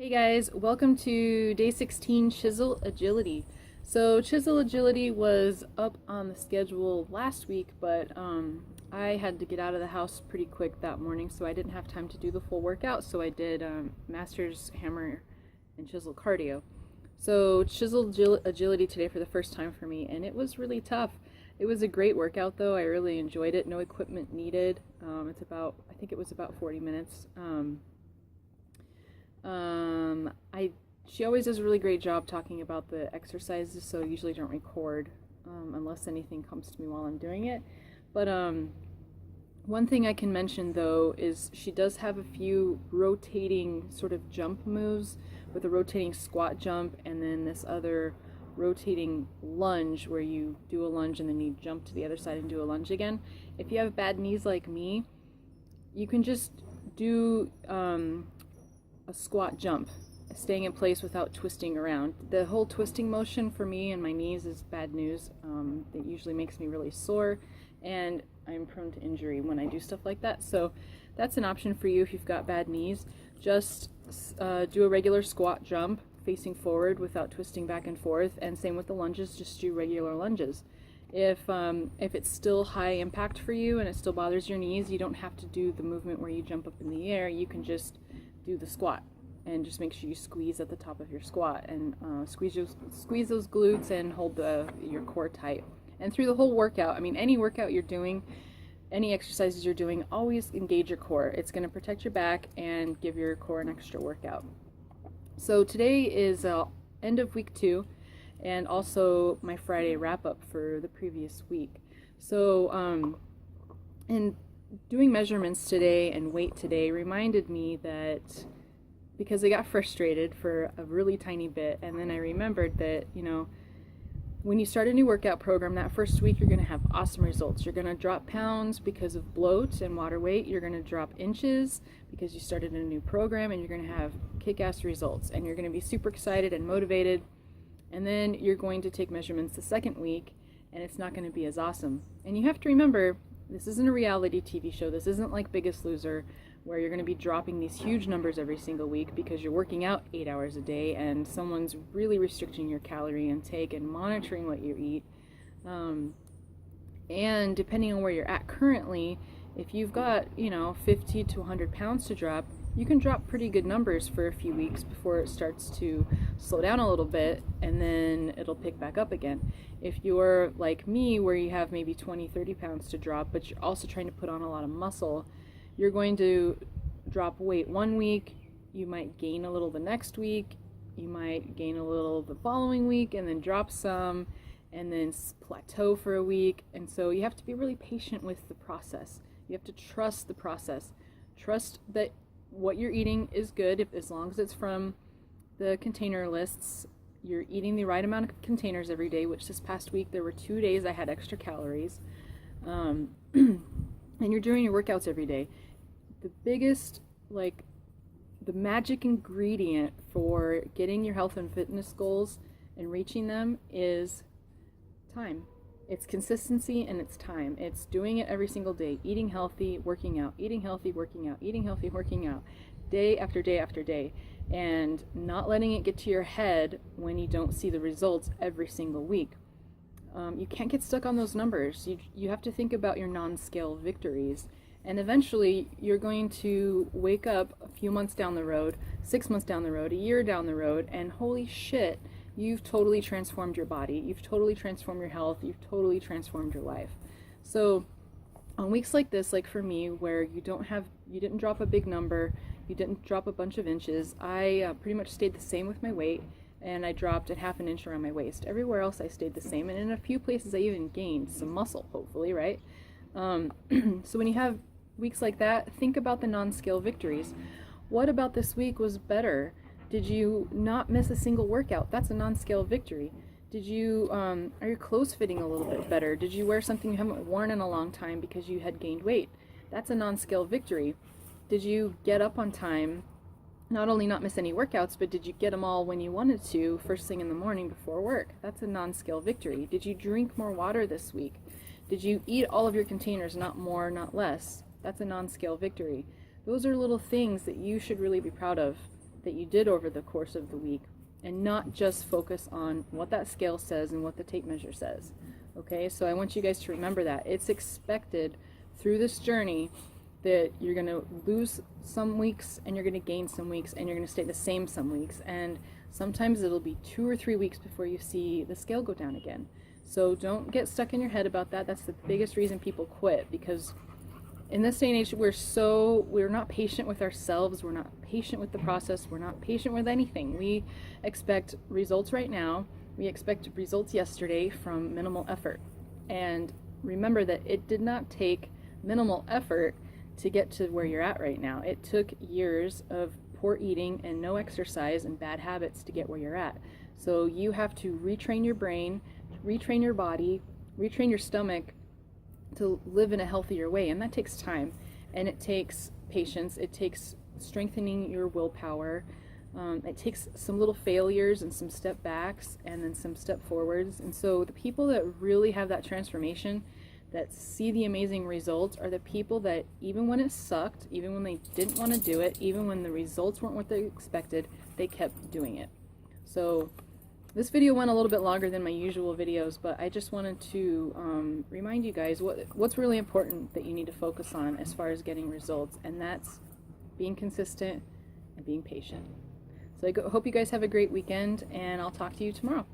Hey guys, welcome to day 16 Chisel Agility. So Chisel Agility was up on the schedule last week, but I had to get out of the house pretty quick that morning, so I didn't have time to do the full workout, so I did Master's Hammer and Chisel Cardio. So Chisel Agility today for the first time for me, and it was really tough. It was a great workout though. I really enjoyed it. No equipment needed. I think it was about 40 minutes. She always does a really great job talking about the exercises, so I usually don't record unless anything comes to me while I'm doing it. But one thing I can mention though is she does have a few rotating sort of jump moves with a rotating squat jump and then this other rotating lunge where you do a lunge and then you jump to the other side and do a lunge again. If you have bad knees like me, you can just do a squat jump, staying in place without twisting around. The whole twisting motion for me and my knees is bad news. It usually makes me really sore, and I'm prone to injury when I do stuff like that. So that's an option for you if you've got bad knees. Just do a regular squat jump facing forward without twisting back and forth, and same with the lunges, just do regular lunges. If it's still high impact for you and it still bothers your knees, you don't have to do the movement where you jump up in the air. You can just do the squat and just make sure you squeeze at the top of your squat and squeeze those glutes and hold your core tight. And through the whole workout, I mean, any workout you're doing, any exercises you're doing, always engage your core. It's going to protect your back and give your core an extra workout. So today is end of week 2 and also my Friday wrap up for the previous week. So in doing measurements today and weight today reminded me that, because I got frustrated for a really tiny bit, and then I remembered that, when you start a new workout program, that first week you're going to have awesome results. You're going to drop pounds because of bloat and water weight. You're going to drop inches because you started a new program, and you're going to have kick-ass results, and you're going to be super excited and motivated. And then you're going to take measurements the second week, and it's not going to be as awesome. And you have to remember, this isn't a reality TV show. This isn't like Biggest Loser, where you're going to be dropping these huge numbers every single week because you're working out 8 hours a day and someone's really restricting your calorie intake and monitoring what you eat. And depending on where you're at currently, if you've got, 50 to 100 pounds to drop, you can drop pretty good numbers for a few weeks before it starts to slow down a little bit, and then it'll pick back up again. If you're like me, where you have maybe 20, 30 pounds to drop, but you're also trying to put on a lot of muscle, you're going to drop weight one week, you might gain a little the next week, you might gain a little the following week, and then drop some, and then plateau for a week. And so you have to be really patient with the process. You have to trust the process. Trust that what you're eating is good, as long as it's from the container lists. You're eating the right amount of containers every day, which this past week there were 2 days I had extra calories. And you're doing your workouts every day. The biggest, the magic ingredient for getting your health and fitness goals and reaching them is time. It's consistency, and it's time. It's doing it every single day, eating healthy, working out, eating healthy, working out, eating healthy, working out, day after day after day, and not letting it get to your head when you don't see the results every single week. You can't get stuck on those numbers. You have to think about your non-scale victories, and eventually you're going to wake up a few months down the road, 6 months down the road, a year down the road, and holy shit, you've totally transformed your body, you've totally transformed your health, you've totally transformed your life. So on weeks like this, like for me, where you didn't drop a big number, you didn't drop a bunch of inches, I pretty much stayed the same with my weight, and I dropped a half an inch around my waist. Everywhere else I stayed the same, and in a few places I even gained some muscle, hopefully, right? So when you have weeks like that, think about the non-scale victories. What about this week was better? Did you not miss a single workout? That's a non-scale victory. Did you, are your clothes fitting a little bit better? Did you wear something you haven't worn in a long time because you had gained weight? That's a non-scale victory. Did you get up on time? Not only not miss any workouts, but did you get them all when you wanted to, first thing in the morning before work? That's a non-scale victory. Did you drink more water this week? Did you eat all of your containers, not more, not less? That's a non-scale victory. Those are little things that you should really be proud of. that you did over the course of the week, and not just focus on what that scale says and what the tape measure says. Okay, so I want you guys to remember that it's expected through this journey that you're going to lose some weeks and you're going to gain some weeks and you're going to stay the same some weeks, and sometimes it'll be 2 or 3 weeks before you see the scale go down again. So don't get stuck in your head about that. That's the biggest reason people quit, because in this day and age we're not patient with ourselves, we're not patient with the process, we're not patient with anything. We expect results right now, we expect results yesterday from minimal effort. And remember that it did not take minimal effort to get to where you're at right now. It took years of poor eating and no exercise and bad habits to get where you're at. So you have to retrain your brain, retrain your body, retrain your stomach to live in a healthier way, and that takes time, and it takes patience, it takes strengthening your willpower, it takes some little failures and some step backs and then some step forwards. And so the people that really have that transformation, that see the amazing results, are the people that even when it sucked, even when they didn't want to do it, even when the results weren't what they expected, they kept doing it. So this video went a little bit longer than my usual videos, but I just wanted to remind you guys what's really important that you need to focus on as far as getting results, and that's being consistent and being patient. So I hope you guys have a great weekend, and I'll talk to you tomorrow.